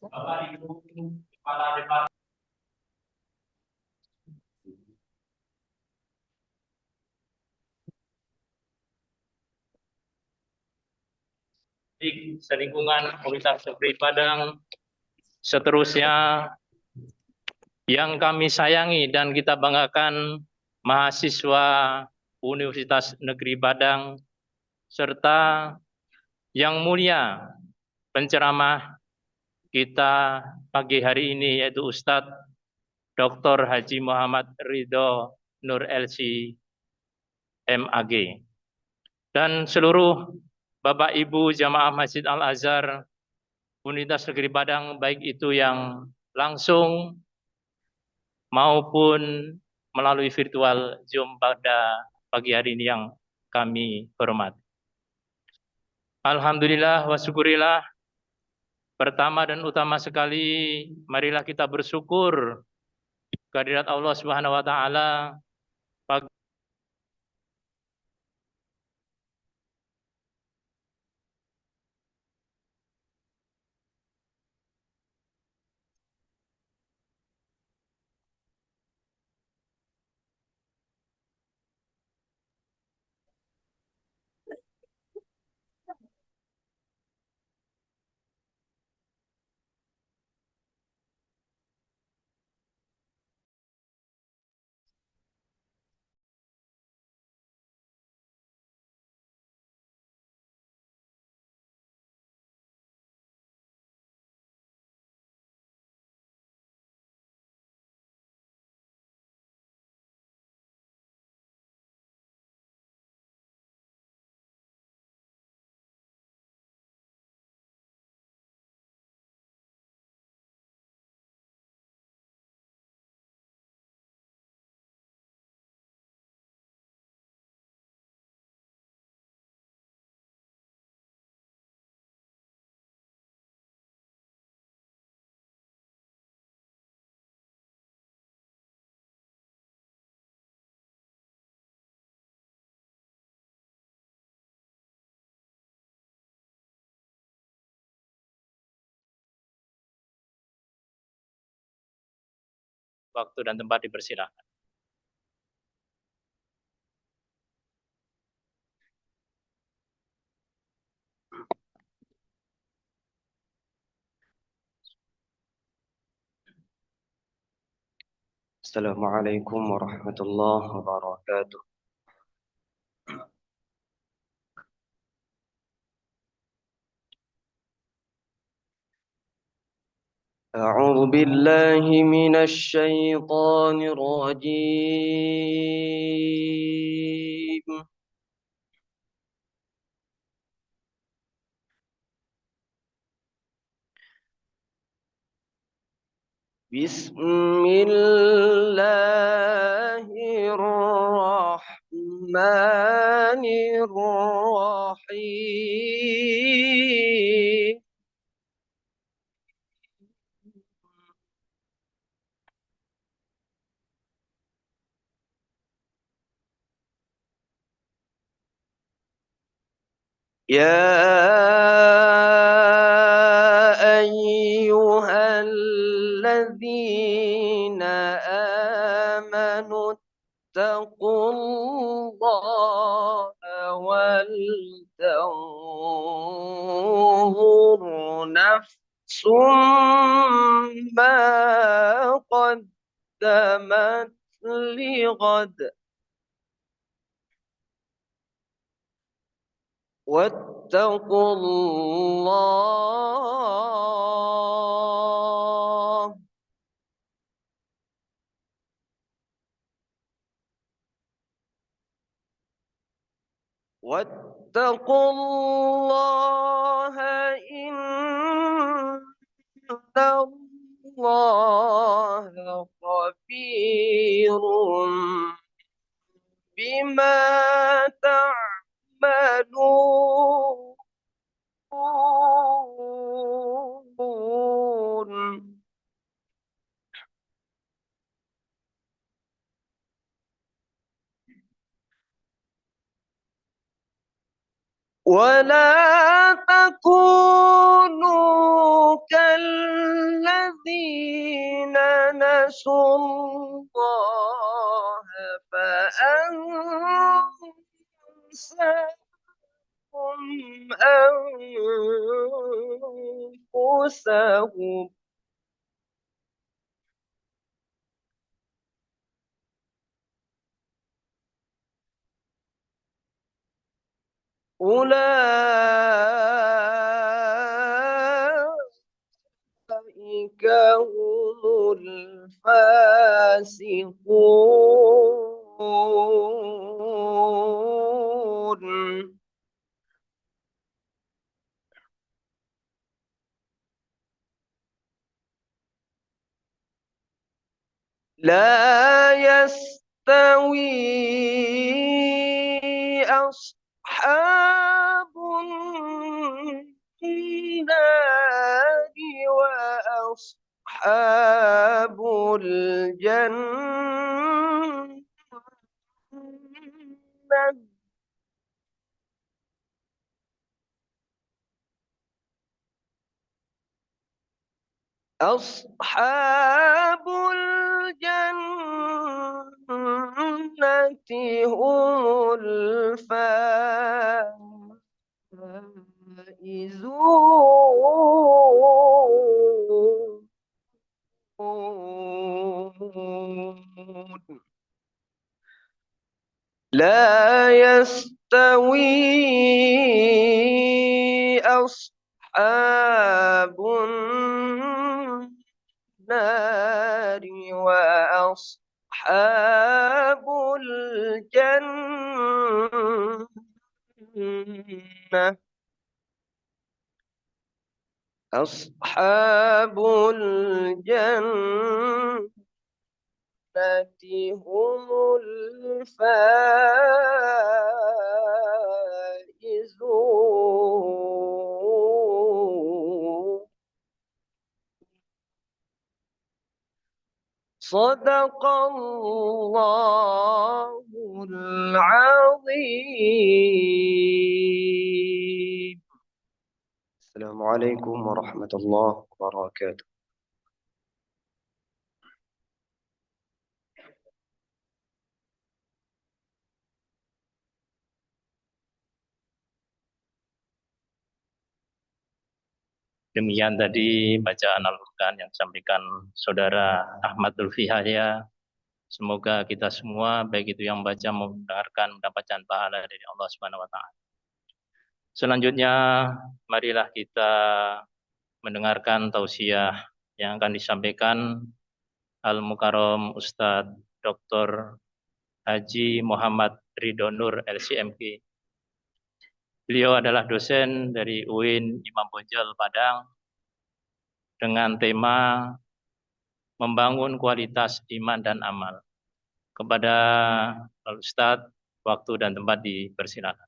Bapak Ibu Kepala Departemen. Di selingkungan Komunitas Negeri Padang, seterusnya yang kami sayangi dan kita banggakan mahasiswa Universitas Negeri Padang, serta yang mulia penceramah kita pagi hari ini yaitu Ustadz Dr. Haji Muhammad Ridho Nur LC MAG, dan seluruh Bapak Ibu jamaah Masjid Al-Azhar Universitas Negeri Padang, baik itu yang langsung maupun melalui virtual Zoom pada pagi hari ini yang kami hormati. Alhamdulillah wa syukurillah, pertama dan utama sekali marilah kita bersyukur kehadirat Allah Subhanahu wa taala Waktu dan tempat dipersilakan. Assalamualaikum warahmatullahi wabarakatuh. أعوذ بالله من الشيطان الرجيم. بسم الله الرحمن الرحيم. يا أيها الذين آمنوا اتقوا الله ولتنظر نفس ما قدمت لغد واتقوا الله واتقوا الله إن الله خبير بما تعملون. ولا تكونوا كالذين نسوا الله فأنساهم أنفسهم. أولئك هم الفاسقون. لا يستوي أصحاب النار وأصحاب الجنة. أصحاب الجنة هم الفائزون. لا يستوي أصحاب النار وأصحاب الجنة. أصحاب الجنة هم الفائزون. صدق الله العظيم. السلام عليكم ورحمة الله وبركاته. Demikian tadi bacaan Al-Quran yang disampaikan Saudara Ahmad Lutfi Yahya. Semoga kita semua, baik itu yang baca maupun mendengarkan, mendapatkan pahala dari Allah Subhanahu wa Ta'ala. Selanjutnya, marilah kita mendengarkan tausiah yang akan disampaikan Al-Mukarram Ustadz Dr. Haji Muhammad Ridho Nur LCMK. Beliau adalah dosen dari UIN Imam Bonjol Padang dengan tema membangun kualitas iman dan amal. Kepada Al-Ustadz, waktu dan tempat dipersilakan.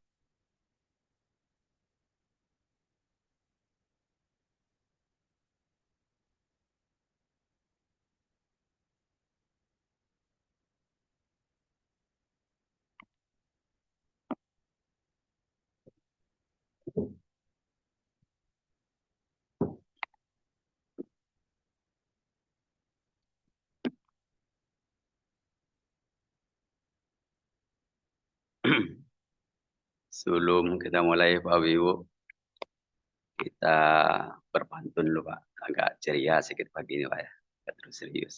Sebelum kita mulai Pak Ibu, kita berpantun dulu Pak. Agak ceria sedikit pagi ini Pak ya. Kita terus serius.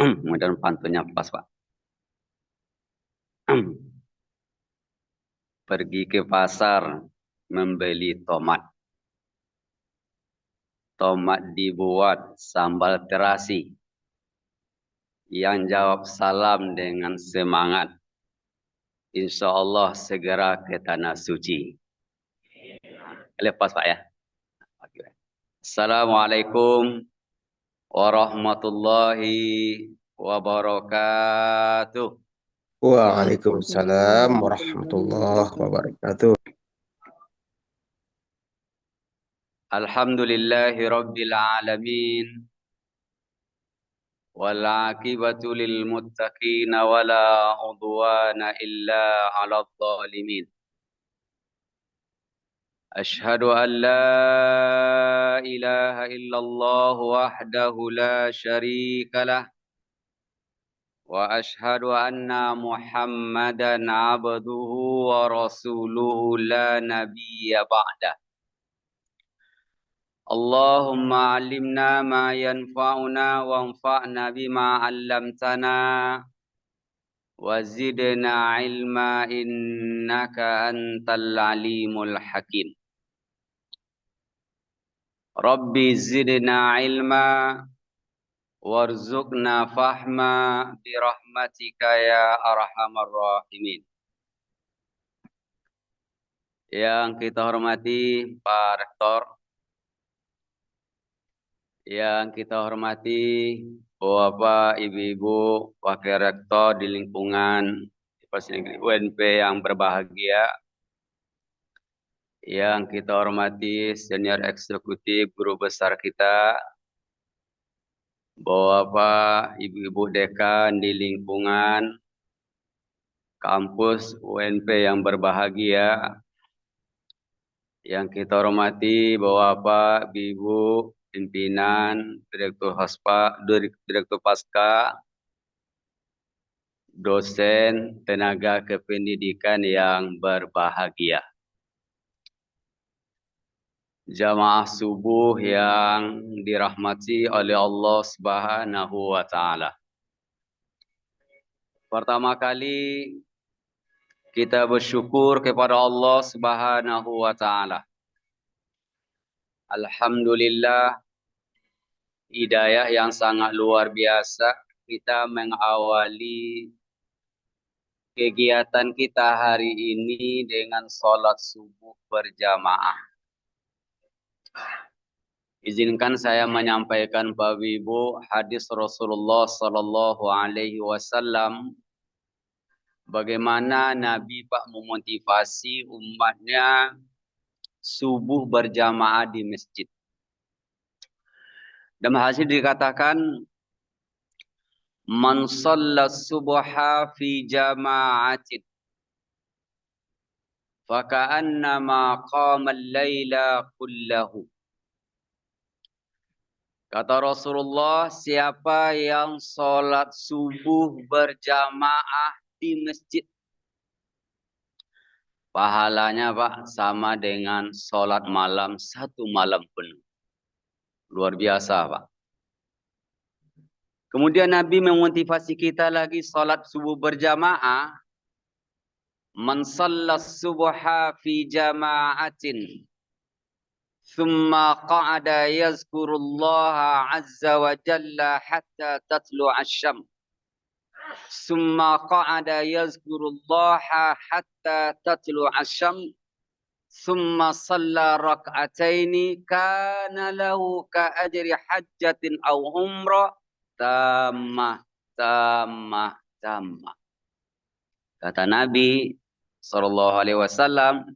Mudah-mudahan pantunnya pas Pak. Pergi ke pasar membeli tomat. Tomat dibuat sambal terasi. Yang jawab salam dengan semangat. Insya Allah segera ke tanah suci. Lepas Pak ya. Assalamualaikum warahmatullahi wabarakatuh. Waalaikumsalam warahmatullahi wabarakatuh. Alhamdulillahi rabbil alamin. Wal aqibatu lil muttaqin wala udwana illa 'alal zalimin. Ashhadu an la ilaha illallah wahdahu la syarika lah. Wa ashhadu anna Muhammadan abduhu wa rasuluhu la nabiyya ba'dah. Allahumma alimna ma yanfa'una wanfa'na bima 'allamtana wa zidna ilma innaka antal alimul hakim. Rabbi zidna ilma warzuqna fahma birahmatika ya arhamar rahimin. Yang kita hormati Pak Rektor, yang kita hormati Bapak, Ibu-ibu, Wakil Rektor di lingkungan Universitas UNP yang berbahagia, yang kita hormati senior eksekutif guru besar kita, Bapak, Ibu-ibu dekan di lingkungan kampus UNP yang berbahagia, yang kita hormati Bapak, Ibu, pimpinan, Direktur Pasca, dosen, tenaga kependidikan yang berbahagia. Jamaah subuh yang dirahmati oleh Allah Subhanahu wa Ta'ala. Pertama kali kita bersyukur kepada Allah Subhanahu wa Ta'ala. Alhamdulillah, hidayah yang sangat luar biasa. Kita mengawali kegiatan kita hari ini dengan sholat subuh berjamaah. Izinkan saya menyampaikan Bapak Ibu hadis Rasulullah Sallallahu Alaihi Wasallam. Bagaimana Nabi Pak memotivasi umatnya subuh berjamaah di masjid. Dalam hadis dikatakan, man shalla subha fi jama'atin faka'annama qama al-laila kullahu. Kata Rasulullah, siapa yang sholat subuh berjamaah di masjid, Pahalanya Pak sama dengan sholat malam 1 malam penuh. Luar biasa Pak. Kemudian Nabi memotivasi kita lagi sholat subuh berjamaah. Man sallas subha fi jama'atin thumma qa'ada yazkurullaha azza wa jalla hatta tatlu'a asy-syams. Thumma qa'ada yazkurullaha hatta tatlu'a asy-syams. Thumma shalla rak'ataini kana lahu ka ajri hajjatin aw umrah tammah. Kata Nabi SAW,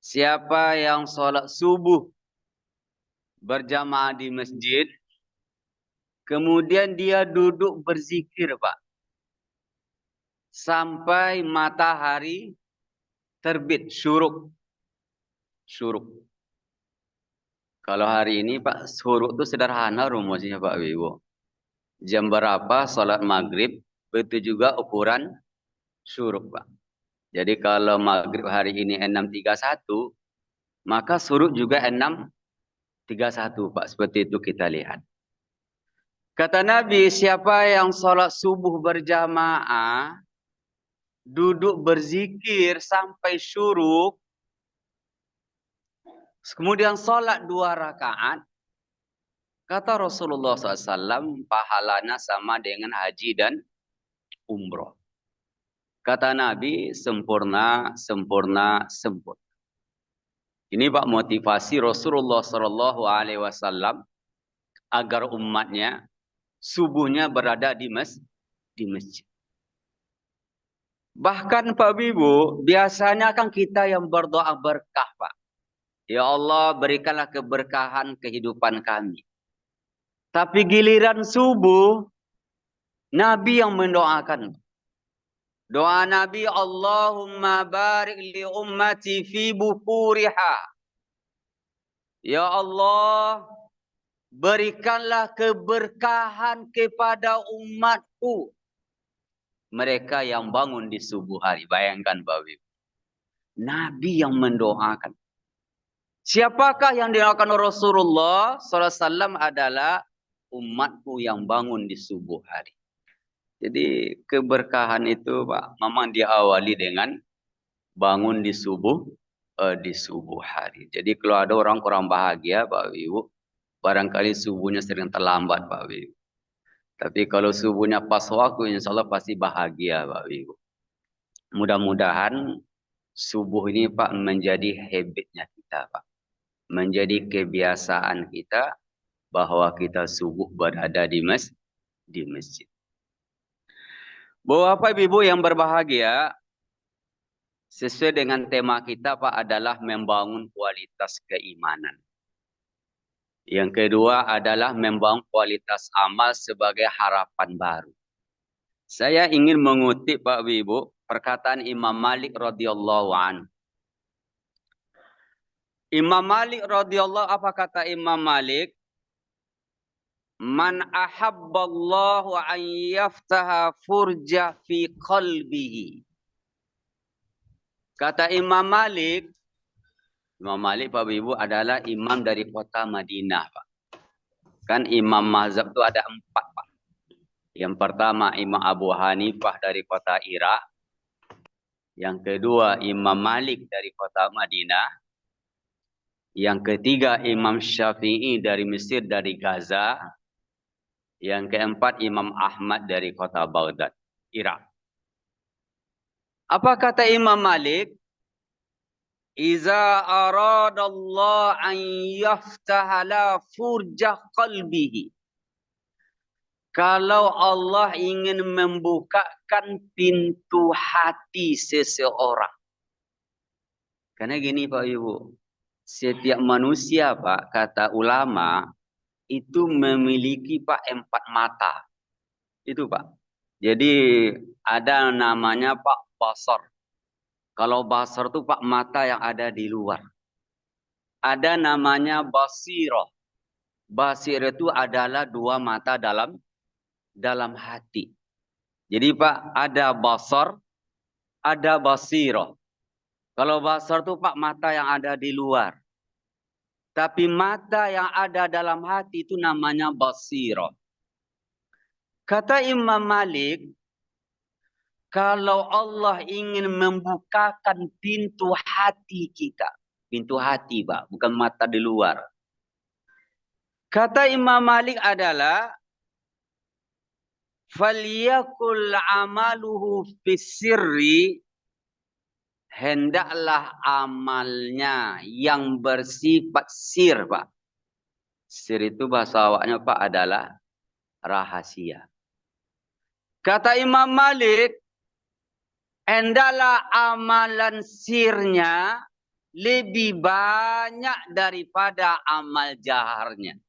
siapa yang sholat subuh berjamaah di masjid, kemudian dia duduk berzikir Pak, sampai matahari terbit, syuruk. Kalau hari ini Pak, syuruk itu sederhana rumusnya Pak Wibo. Jam berapa sholat maghrib, itu juga ukuran syuruk Pak. Jadi kalau maghrib hari ini 6.31, maka syuruk juga 6.31 Pak. Seperti itu kita lihat. Kata Nabi, siapa yang sholat subuh berjamaah, duduk berzikir sampai syuruk, kemudian sholat 2 rakaat, kata Rasulullah SAW, pahalanya sama dengan haji dan umroh. Kata Nabi, sempurna. Ini Pak motivasi Rasulullah SAW agar umatnya subuhnya berada di masjid. Bahkan Pak Bibu, biasanya kan kita yang berdoa berkah Pak. Ya Allah, berikanlah keberkahan kehidupan kami. Tapi giliran subuh, Nabi yang mendoakan. Doa Nabi, Allahumma barik li ummati fi bukuriha. Ya Allah, berikanlah keberkahan kepada umatku. Mereka yang bangun di subuh hari. Bayangkan Bapak Ibu. Nabi yang mendoakan. Siapakah yang didoakan Rasulullah SAW adalah umatku yang bangun di subuh hari. Jadi keberkahan itu Pak, memang diawali dengan bangun di subuh hari. Jadi kalau ada orang kurang bahagia Pak Ibu, barangkali subuhnya sering terlambat Pak Ibu. Tapi kalau subuhnya pas waktu, insya Allah pasti bahagia Pak Ibu. Mudah-mudahan subuh ini Pak menjadi habitnya kita Pak. Menjadi kebiasaan kita bahwa kita subuh berada di masjid. Bapak Ibu yang berbahagia, sesuai dengan tema kita Pak adalah membangun kualitas keimanan. Yang kedua adalah membangun kualitas amal sebagai harapan baru. Saya ingin mengutip Pak Ibu perkataan Imam Malik radhiyallahu anhu. Imam Malik radhiyallahu, apa kata Imam Malik? Man ahabballahu an yaftaha furja fi qalbihi. Kata Imam Malik Pak Ibu adalah imam dari kota Madinah Pak. Kan imam mazhab itu ada 4 Pak. Yang pertama Imam Abu Hanifah dari kota Irak. Yang kedua Imam Malik dari kota Madinah. Yang ketiga Imam Syafi'i dari Mesir, dari Gaza. Yang keempat Imam Ahmad dari kota Baghdad, Irak. Apa kata Imam Malik? Iza aradallah an yaftaha la furjah qalbihi. Kalau Allah ingin membukakan pintu hati seseorang. Karena gini Pak Ibu, setiap manusia Pak, kata ulama, itu memiliki Pak 4 mata. Itu Pak. Jadi ada namanya Pak basar. Kalau basar itu Pak mata yang ada di luar. Ada namanya basirah. Basir itu adalah 2 mata dalam hati. Jadi Pak ada basar, ada basirah. Kalau basar itu Pak mata yang ada di luar. Tapi mata yang ada dalam hati itu namanya basirah. Kata Imam Malik, kalau Allah ingin membukakan pintu hati kita. Pintu hati Pak, bukan mata di luar. Kata Imam Malik adalah, Faliyakul amaluhu fisirri, hendaklah amalnya yang bersifat sir Pak. Sir itu bahasa awaknya Pak adalah rahasia. Kata Imam Malik, hendaklah amalan sirnya lebih banyak daripada amal jaharnya.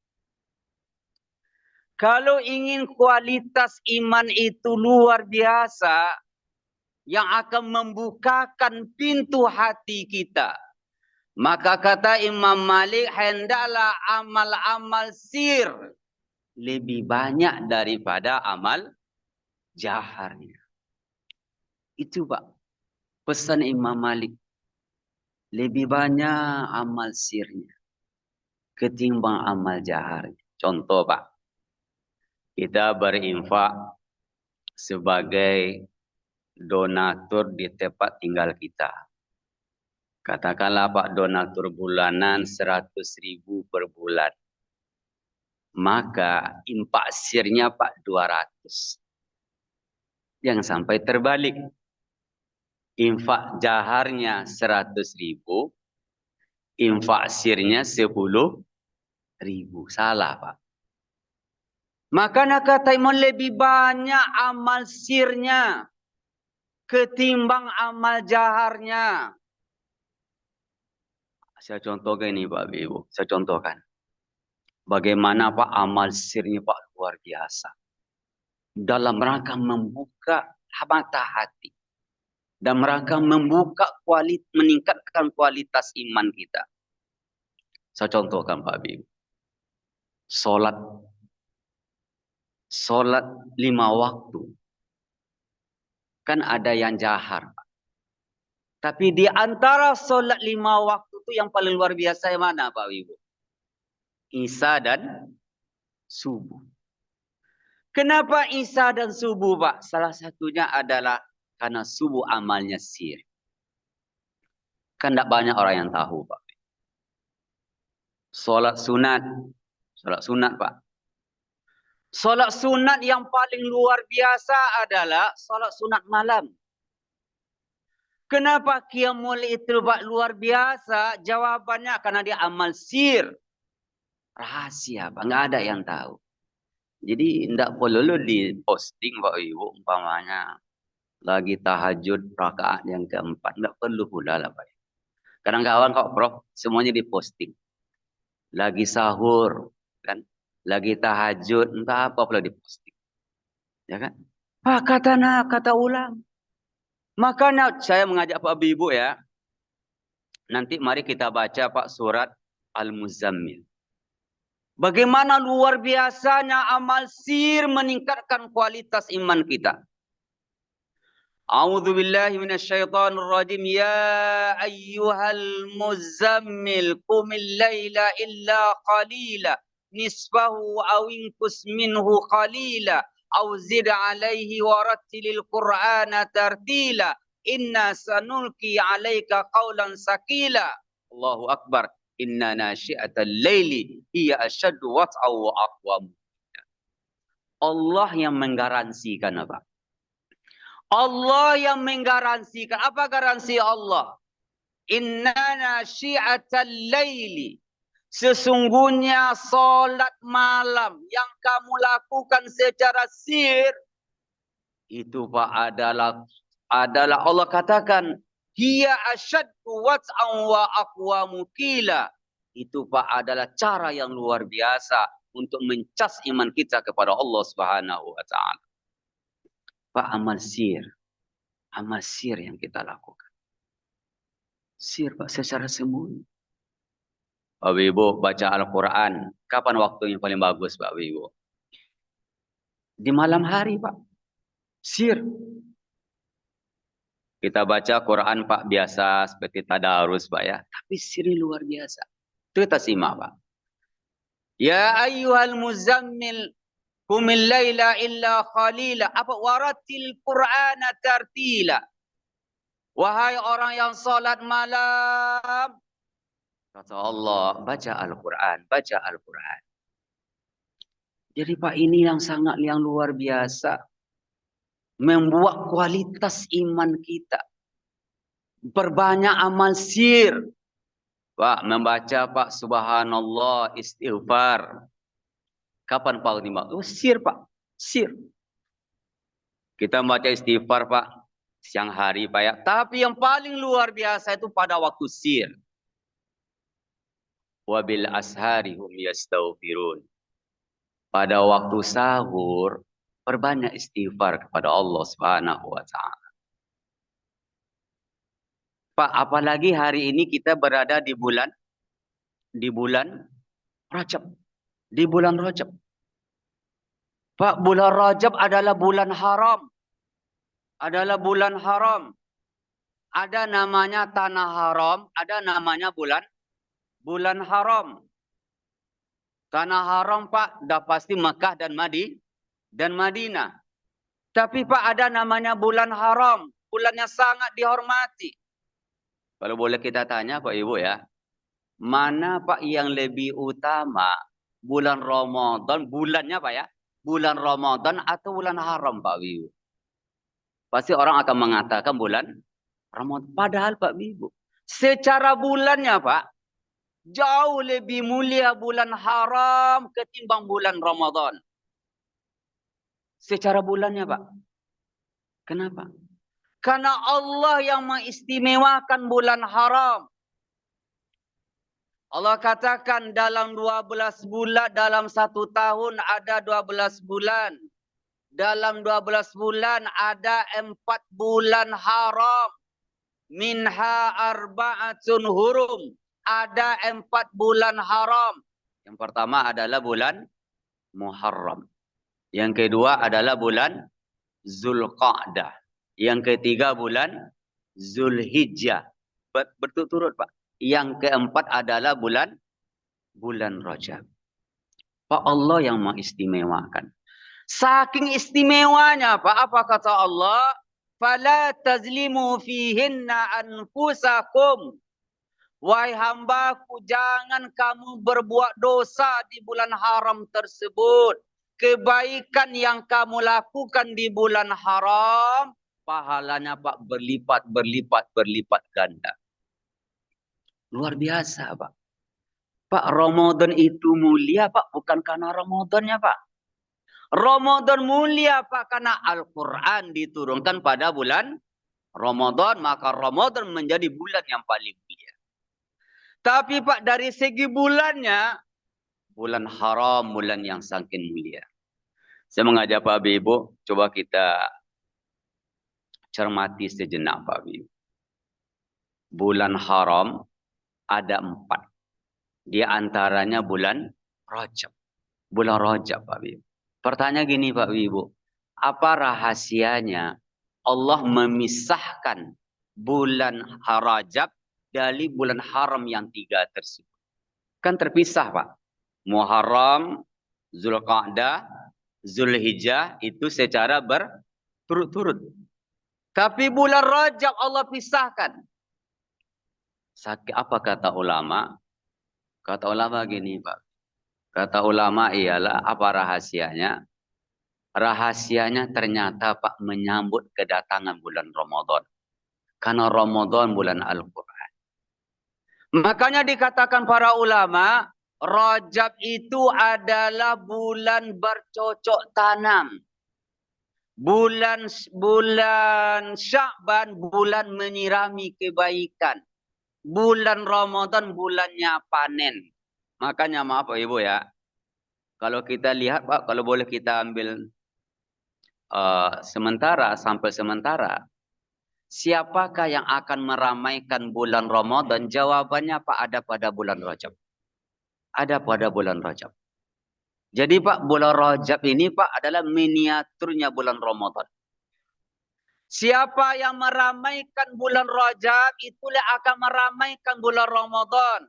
Kalau ingin kualitas iman itu luar biasa, yang akan membukakan pintu hati kita, maka kata Imam Malik, hendaklah amal-amal sir lebih banyak daripada amal jaharnya. Itu Pak, pesan Imam Malik. Lebih banyak amal sirnya ketimbang amal jaharnya. Contoh Pak, kita berinfak sebagai donatur di tempat tinggal kita. Katakanlah Pak, donatur bulanan 100.000 per bulan. Maka infak sirnya Pak 200. Jangan sampai terbalik. Infak jaharnya 100.000, infak sirnya 10.000. Salah Pak. Maka kata Imam lebih banyak amal sirnya ketimbang amal jaharnya. Saya contohkan ini Pak Ibu. Saya contohkan. Bagaimana Pak amal sirnya Pak luar biasa. Dalam rangka membuka mata hati. Dan rangka membuka meningkatkan kualitas iman kita. Saya contohkan Pak Ibu. Solat 5 waktu. Kan ada yang jahar Pak. Tapi di antara solat 5 waktu itu yang paling luar biasa yang mana Pak Ibu? Isya dan subuh. Kenapa Isya dan subuh Pak? Salah satunya adalah karena subuh amalnya sir. Kan tidak banyak orang yang tahu Pak. Solat sunat Pak. Solat sunat yang paling luar biasa adalah solat sunat malam. Kenapa qiyamul itu Pak luar biasa? Jawabannya karena dia amal sir. Rahasia Pak, nggak ada yang tahu. Jadi tidak perlu diposting Pak Ibu umpamanya lagi tahajud rakaat yang keempat, tidak perlu pula lah Pak. Kadang-kadang kok Prof semuanya diposting. Lagi sahur kan, lagi tahajud, entah apa pula diposting. Ya kan? Pak kata ulang. Makanya saya mengajak Pak Ibu ya. Nanti mari kita baca Pak surat Al-Muzammil. Bagaimana luar biasanya amal sir meningkatkan kualitas iman kita. A'udzu billahi minasyaitonir rajim. Ya ayyuhal muzammil qumil laila illa qalila nisfahu aw inqus minhu qalila aw zid alaihi warattilil qur'ana tartila inna sanulqi 'alaika qawlan sakila. Allahu akbar. Inna nasyi'atal laili hiya asyaddu wat'aw wa aqwam. Allah yang menggaransikan apa? Allah yang menggaransikan. Apa garansi Allah? Inna nasyi'atal laili. Sesungguhnya solat malam yang kamu lakukan secara sir. Itu Pak adalah Allah katakan. Hiya asyaddu wat'an wa aqwamu qila. Itu Pak adalah cara yang luar biasa untuk mencas iman kita kepada Allah Subhanahu wa taala. Pak amal sir yang kita lakukan. Sir Pak secara sembunyi. Bapak Ibu baca Al-Qur'an, kapan waktu yang paling bagus Bapak Ibu? Di malam hari Pak. Sir. Kita baca Quran Pak biasa seperti tadarus Pak ya. Tapi siri luar biasa. Itu kita simak Pak. Ya ayyuhal muzammil kumil laila illa khalila. Apa waratil Qur'ana tartila. Wahai orang yang salat malam. Kata Allah, baca Al-Quran, baca Al-Quran. Jadi Pak ini yang sangat yang luar biasa. Membuat kualitas iman kita. Perbanyak amal sir. Pak, membaca Pak, subhanallah, istighfar. Kapan Pak ini? Oh, sir Pak, sir. Kita membaca istighfar Pak, siang hari Pak ya. Tapi yang paling luar biasa itu pada waktu sir. Wabil ashari hum yastaghfirun. Pada waktu sahur, perbanyak istighfar kepada Allah Subhanahu wa taala. Pak, apalagi hari ini kita berada di bulan Rajab. Di bulan Rajab. Pak, bulan Rajab adalah bulan haram. Adalah bulan haram. Ada namanya tanah haram, ada namanya bulan haram. Tanah haram Pak, dah pasti Makkah dan Madinah. Tapi Pak ada namanya bulan haram, bulan yang sangat dihormati. Kalau boleh kita tanya Pak Ibu ya, mana Pak yang lebih utama? Bulan Ramadan, bulannya Pak ya? Bulan Ramadan atau bulan haram Pak Ibu? Pasti orang akan mengatakan bulan Ramadan. Padahal Pak Ibu, secara bulannya Pak, jauh lebih mulia bulan haram ketimbang bulan Ramadan. Secara bulannya Pak. Kenapa? Karena Allah yang mengistimewakan bulan haram. Allah katakan dalam 12 bulan, dalam 1 tahun ada 12 bulan. Dalam 12 bulan ada 4 bulan haram. Minha arba'atun hurum. Ada 4 bulan haram. Yang pertama adalah bulan Muharram. Yang kedua adalah bulan Zulqa'dah. Yang ketiga bulan Zulhijjah. Berturut-turut Pak. Yang keempat adalah bulan Rajab. Pak Allah yang mengistimewakan. Saking istimewanya Pak, apa kata Allah? Fala tazlimu fihinna anfusakum. Wahai hambaku, jangan kamu berbuat dosa di bulan haram tersebut. Kebaikan yang kamu lakukan di bulan haram, pahalanya Pak berlipat ganda. Luar biasa Pak. Pak, Ramadan itu mulia Pak, bukan karena Ramadannya Pak. Ramadan mulia Pak, karena Al-Quran diturunkan pada bulan Ramadan, maka Ramadan menjadi bulan yang paling mulia. Tapi Pak, dari segi bulannya, bulan haram, bulan yang saking mulia. Saya mengajak Pak Ibu, coba kita cermati sejenak Pak Ibu. Bulan haram ada 4. Di antaranya bulan Rajab. Bulan Rajab Pak Ibu. Pertanyaan gini Pak Ibu, apa rahasianya Allah memisahkan bulan Rajab dari bulan haram yang 3 tersebut? Kan terpisah Pak. Muharram, Zulqa'dah, Zulhijjah itu secara berturut-turut. Tapi bulan Rajab Allah pisahkan. Apa kata ulama? Kata ulama gini Pak. Kata ulama ialah apa rahasianya? Rahasianya ternyata Pak menyambut kedatangan bulan Ramadan. Karena Ramadan bulan Al-Quran. Makanya dikatakan para ulama, Rajab itu adalah bulan bercocok tanam. Bulan Sya'ban bulan menyirami kebaikan. Bulan Ramadan bulannya panen. Makanya maaf Pak Ibu ya. Kalau kita lihat Pak, kalau boleh kita ambil sampai sementara. Siapakah yang akan meramaikan bulan Ramadan? Jawabannya Pak ada pada bulan Rajab. Ada pada bulan Rajab. Jadi Pak, bulan Rajab ini Pak adalah miniaturnya bulan Ramadan. Siapa yang meramaikan bulan Rajab, itulah akan meramaikan bulan Ramadan.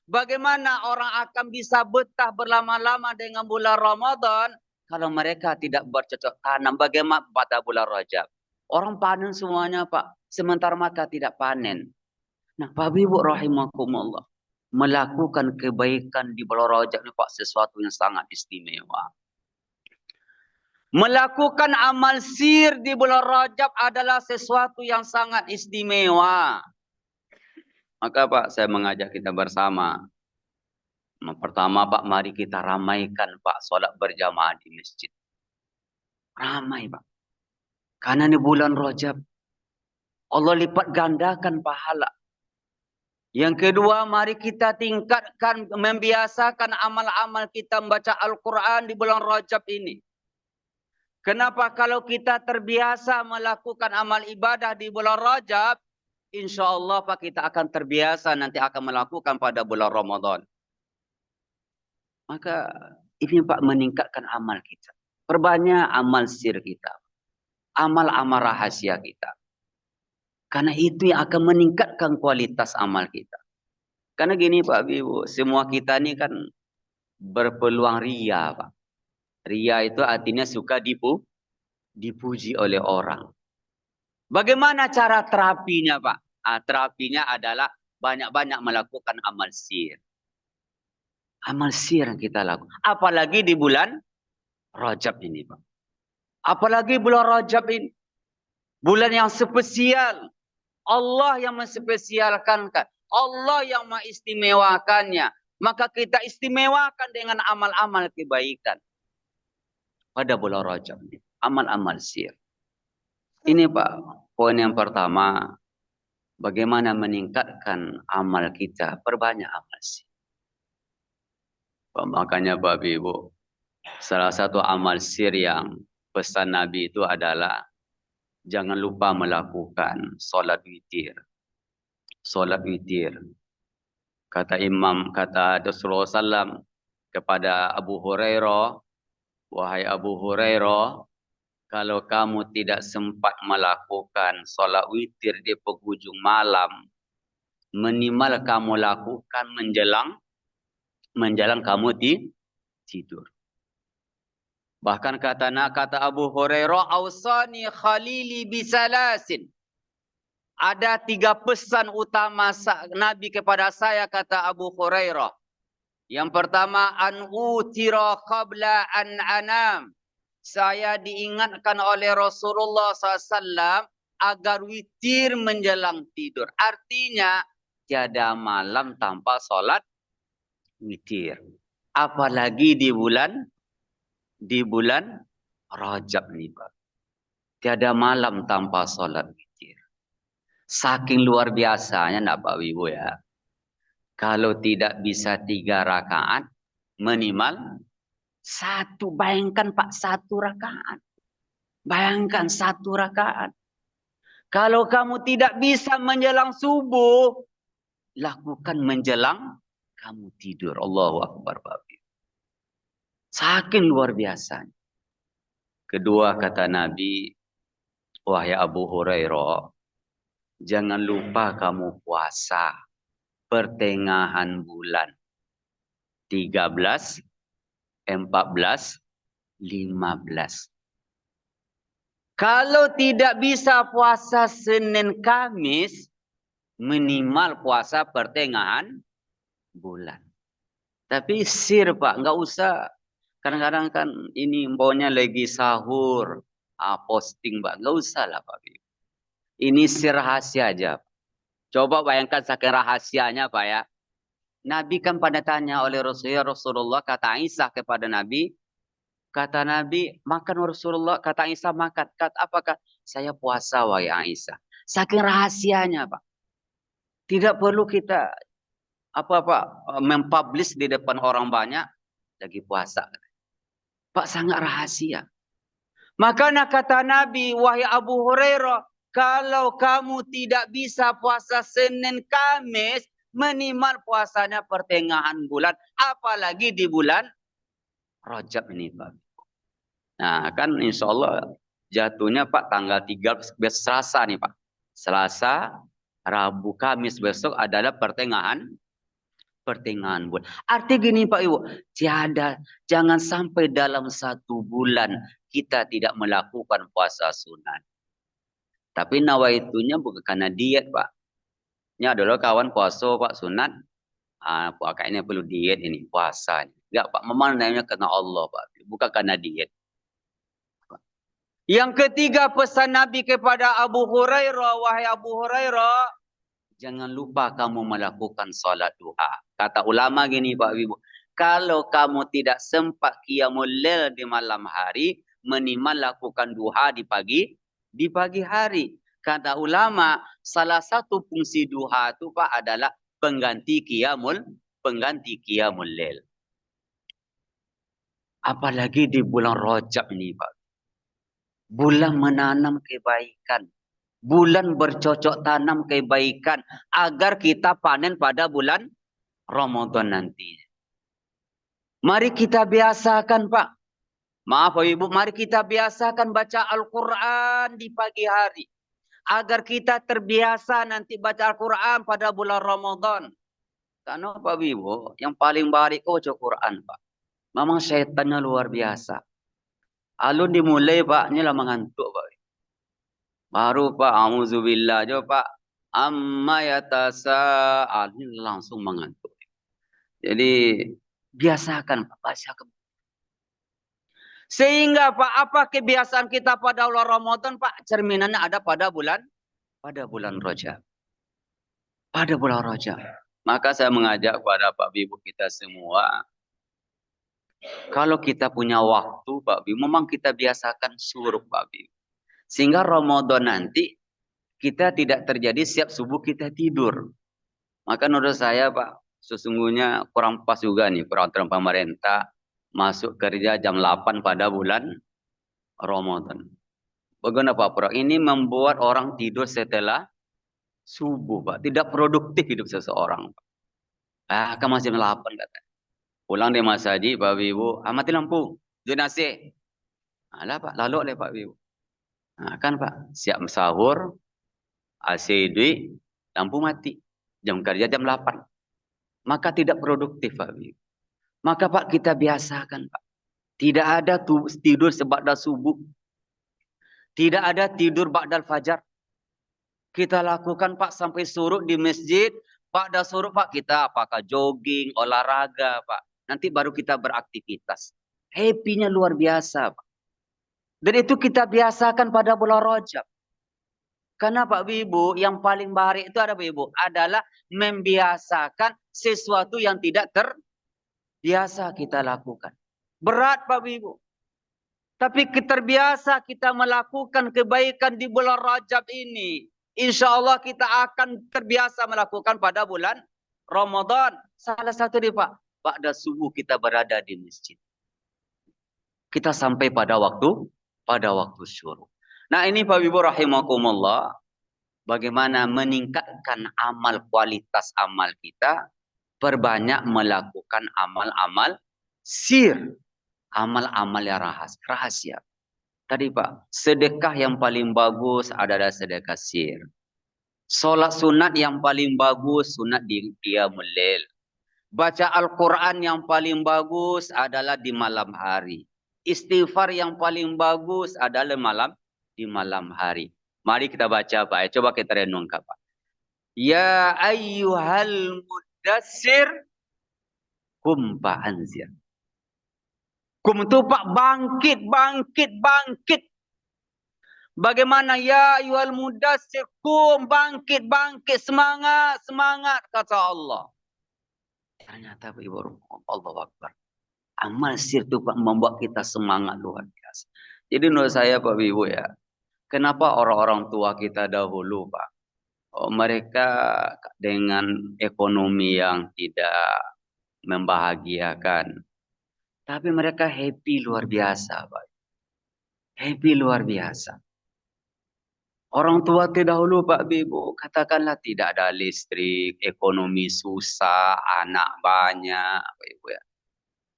Bagaimana orang akan bisa betah berlama-lama dengan bulan Ramadan kalau mereka tidak bercocok tanam? Bagaimana pada bulan Rajab? Orang panen semuanya, Pak. Sementara mereka tidak panen. Nah, Bapak Ibu rahimakumullah, melakukan kebaikan di bulan Rajab ini, Pak, sesuatu yang sangat istimewa. Melakukan amal sir di bulan Rajab adalah sesuatu yang sangat istimewa. Maka Pak, saya mengajak kita bersama. Pertama Pak, mari kita ramaikan Pak solat berjamaah di masjid. Ramai Pak. Karena ini bulan Rajab. Allah lipat gandakan pahala. Yang kedua, mari kita tingkatkan, membiasakan amal-amal kita membaca Al-Quran di bulan Rajab ini. Kenapa? Kalau kita terbiasa melakukan amal ibadah di bulan Rajab, insya Allah Pak, kita akan terbiasa nanti akan melakukan pada bulan Ramadan. Maka ini Pak, meningkatkan amal kita. Perbanyak amal sir kita. Amal-amal rahasia kita. Karena itu yang akan meningkatkan kualitas amal kita. Karena gini Pak Ibu, semua kita ini kan berpeluang ria Pak. Ria itu artinya suka dipuji oleh orang. Bagaimana cara terapinya Pak? Terapinya adalah banyak-banyak melakukan amal sir. Amal sir yang kita lakukan. Apalagi di bulan Rajab ini Pak. Apalagi bulan Rajab ini. Bulan yang spesial. Allah yang menspesialkan. Allah yang mengistimewakannya. Maka kita istimewakan dengan amal-amal kebaikan. Pada bulan Rajab ini. Amal-amal sir. Ini Pak, poin yang pertama. Bagaimana meningkatkan amal kita. Perbanyak amal sir. Makanya Bapak Ibu. Salah satu amal sir yang pesan Nabi itu adalah. Jangan lupa melakukan solat witir. Solat witir. Kata Rasulullah SAW kepada Abu Hurairah. Wahai Abu Hurairah. Kalau kamu tidak sempat melakukan solat witir di penghujung malam. Minimal kamu lakukan menjelang kamu tidur. Bahkan kata Abu Hurairah, "Ausani khalili bisalasin." Ada 3 pesan utama Nabi kepada saya, kata Abu Hurairah. Yang pertama, an utira qabla an anam. Saya diingatkan oleh Rasulullah SAW agar witir menjelang tidur. Artinya, tiada malam tanpa solat witir. Apalagi di bulan Rajab nih Pak. Tiada malam tanpa solat witir. Saking luar biasanya nak Pak Ibu ya. Kalau tidak bisa 3 rakaat, minimal 1. Bayangkan Pak, 1 rakaat. Bayangkan 1 rakaat. Kalau kamu tidak bisa menjelang subuh, lakukan menjelang kamu tidur. Allahu Akbar Pak. Saking luar biasanya. Kedua kata Nabi, wahai Abu Hurairah, jangan lupa kamu puasa pertengahan bulan 13, 14, 15. Kalau tidak bisa puasa Senin Kamis, minimal puasa pertengahan bulan. Tapi sir Pak, enggak usah. Kadang-kadang kan ini maunya lagi sahur, posting Pak. Enggak usah lah Pak. Ini sir rahasia aja. Coba bayangkan saking rahasianya Pak ya. Nabi kan pada tanya oleh Rasulullah, kata Aisyah kepada Nabi. Kata Nabi, makan Rasulullah. Kata Aisyah makan. Kata apakah? Saya puasa wahai Aisyah. Saking rahasianya Pak. Tidak perlu kita mempublish di depan orang banyak lagi puasa. Pak, sangat rahasia. Makanya kata Nabi, wahai Abu Hurairah, kalau kamu tidak bisa puasa Senin Kamis, minimal puasanya pertengahan bulan, apalagi di bulan Rajab ini Pak. Nah, kan insya Allah jatuhnya Pak tanggal 13 besok Selasa nih Pak. Selasa, Rabu, Kamis besok adalah pertengahan bulan. Arti gini Pak Ibu, jangan sampai dalam 1 bulan kita tidak melakukan puasa sunat. Tapi nawaitunya bukan karena diet Pak. Ini adalah kawan puasa Pak sunat. Kayaknya perlu diet ini puasa. Enggak Pak, memang namanya karena Allah Pak, bukan karena diet. Yang ketiga pesan Nabi kepada Abu Hurairah, wahai Abu Hurairah, jangan lupa kamu melakukan salat duha. Kata ulama gini Pak Ibu, kalau kamu tidak sempat qiyamul lail di malam hari, minimal lakukan duha di pagi hari. Kata ulama, salah satu fungsi duha itu Pak adalah pengganti qiyamul lail. Apalagi di bulan Rajab ini Pak. Bulan menanam kebaikan. Bulan bercocok tanam kebaikan agar kita panen pada bulan Ramadan nanti. Mari kita biasakan Pak. Maaf Ibu, mari kita biasakan baca Al-Quran di pagi hari. Agar kita terbiasa nanti baca Al-Quran pada bulan Ramadan. Karena Pak Ibu, yang paling baik baca Quran Pak. Memang syaitannya luar biasa. Lalu dimulai Pak, ini lah mengantuk Pak. Baru Pak, auzubillah aja Pak. Amma yatasa'al, ini langsung mengantuk. Jadi biasakan Pak, baca. Sehingga Pak, apa kebiasaan kita pada bulan Ramadan Pak? Cerminannya ada pada bulan Rajab. Pada bulan Rajab. Maka saya mengajak kepada Pak Ibu kita semua, kalau kita punya waktu Pak Ibu, memang kita biasakan suruh Pak Ibu. Sehingga Ramadan nanti kita tidak terjadi siap subuh kita tidur. Maka menurut saya Pak, sesungguhnya kurang pas juga nih peraturan pemerintah masuk kerja jam 8 pada bulan Ramadan. Bagaimana Pak Pro? Ini membuat orang tidur setelah subuh Pak. Tidak produktif hidup seseorang Pak. Kan masih jam 8 kata. Pulang di masjid Bapak Ibu, mati lampu. Zonasi. Lah Pak, lalu oleh Pak Ibu. Kan Pak, siap sahur, AC duit, lampu mati. Jam kerja jam 8. Maka tidak produktif Pak Ibu. Maka Pak kita biasakan Pak. Tidak ada tidur seba'da subuh. Tidak ada tidur ba'dal fajar. Kita lakukan Pak sampai surut di masjid. Ba'da surut Pak kita apakah jogging, olahraga Pak. Nanti baru kita beraktivitas. Happy-nya luar biasa Pak. Dan itu kita biasakan pada bulan Rajab. Karena Pak Ibu yang paling baik itu ada Pak Ibu. Adalah membiasakan sesuatu yang tidak terbiasa kita lakukan. Berat Pak Ibu. Tapi terbiasa kita melakukan kebaikan di bulan Rajab ini. Insya Allah kita akan terbiasa melakukan pada bulan Ramadan. Salah satu nih Pak. Pada subuh kita berada di masjid. Kita sampai pada waktu syuruk. Nah ini Pak Ibu rahimakumullah. Bagaimana meningkatkan amal, kualitas amal kita. Perbanyak melakukan amal-amal sir. Amal-amal yang rahasia. Tadi Pak, sedekah yang paling bagus adalah sedekah sir. Solat sunat yang paling bagus, sunat di qiyamul lail. Baca Al-Quran yang paling bagus adalah di malam hari. Istighfar yang paling bagus adalah di malam hari. Mari kita baca Pak. Coba kita renungkan Pak. Ya ayyuhal mudassir kum fa'anzir. Kum itu Pak bangkit. Bagaimana ya ayyuhal mudassir kum bangkit. Semangat kata Allah. Ternyata Ibu Allah Akbar. Amal sir itu Pak membuat kita semangat luar biasa. Jadi menurut saya Pak Ibu ya. Kenapa orang-orang tua kita dahulu Pak. Mereka dengan ekonomi yang tidak membahagiakan. Tapi mereka happy luar biasa Pak. Happy luar biasa. Orang tua terdahulu Pak Ibu, katakanlah tidak ada listrik, ekonomi susah, anak banyak, Pak Ibu ya.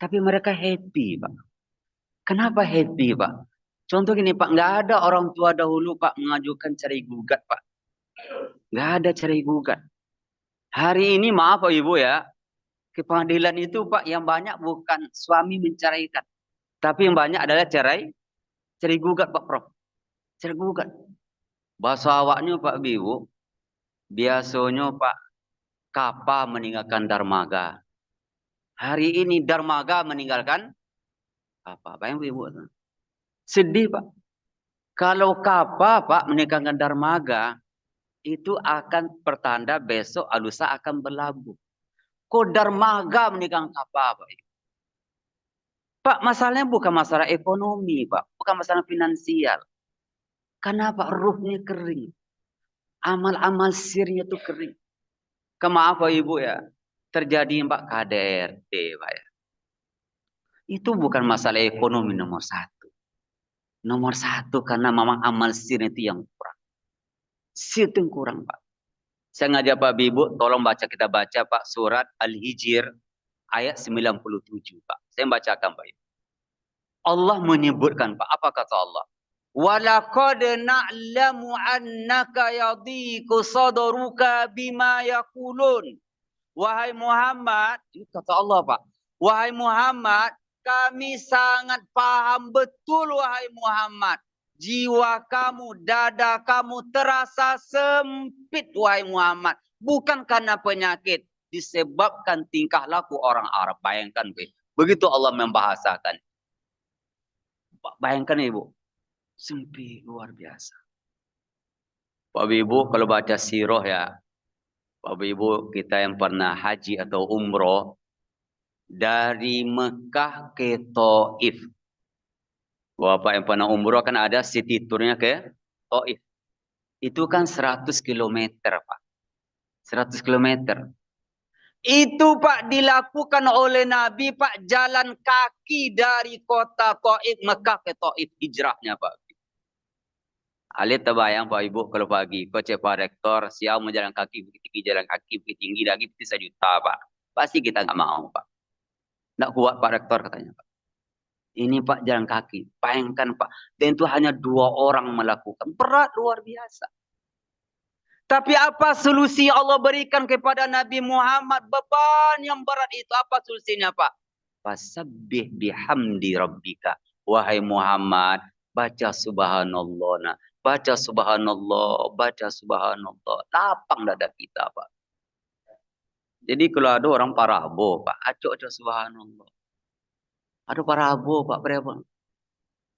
Tapi mereka happy Pak. Kenapa happy Pak? Contoh gini Pak, nggak ada orang tua dahulu Pak mengajukan cerai gugat Pak. Nggak ada cerai gugat. Hari ini maaf Pak Ibu ya, ke pengadilan itu Pak yang banyak bukan suami menceraikan. Tapi yang banyak adalah cerai gugat Pak Prof. Cerai gugat. Bahasa awaknya Pak Ibu, biasanya Pak Kapa meninggalkan Darmaga. Hari ini Darmaga meninggalkan Kapa. Bayang Ibu. Sedih Pak. Kalau Kapa Pak meninggalkan Darmaga, itu akan pertanda besok lusa akan berlabuh. Kok Darmaga meninggalkan Kapa Pak? Pak, masalahnya bukan masalah ekonomi Pak. Bukan masalah finansial. Kenapa ruhnya kering? Amal-amal sirnya itu kering. Maaf Pak Ibu ya. Terjadi Pak KDRT Pak ya. Itu bukan masalah ekonomi nomor satu. Nomor satu karena memang amal sirnya itu yang kurang. Sir itu yang kurang Pak. Saya ngajak Pak Ibu, tolong kita baca Pak surat Al-Hijr ayat 97 Pak. Saya bacakan Pak Ibu. Allah menyebutkan Pak, apa kata Allah? Walaqad na'lamu annaka yadhiqu sadruka bima yaqulun. Wahai Muhammad, itu kata Allah Pak. Wahai Muhammad, kami sangat paham betul wahai Muhammad. Jiwa kamu, dada kamu terasa sempit wahai Muhammad. Bukan karena penyakit, disebabkan tingkah laku orang Arab. Bayangkan begitu Allah membahasakan. Bayangkan Ibu, sempit luar biasa. Bapak Ibu kalau baca sirah ya, Bapak Ibu kita yang pernah haji atau umroh, dari Mekah ke Taif. Bapak yang pernah umroh kan ada city tournya ke Taif. Itu kan 100 km Pak. 100 km. Itu Pak dilakukan oleh Nabi Pak jalan kaki dari kota Taif, Mekah ke Taif hijrahnya Pak. Alit terbayang Pak Ibu kalau pagi kau cek Pak Rektor siap menjalan kaki bukit tinggi jalan kaki bukit tinggi lagi bisa juta Pak. Pasti kita nggak mau Pak. Nggak kuat Pak Rektor katanya Pak. Ini Pak jalan kaki. Bayangkan Pak. Dan itu hanya 2 orang melakukan. Berat luar biasa. Tapi apa solusi Allah berikan kepada Nabi Muhammad? Beban yang berat itu apa solusinya Pak? Fasabbih bihamdi rabbika. Wahai Muhammad, baca subhanallah. Nah, baca subhanallah, baca subhanallah. Lapang dada kita Pak. Jadi kalau ada orang parabo Pak, acok-acok subhanallah. Ada parabo Pak, berapa?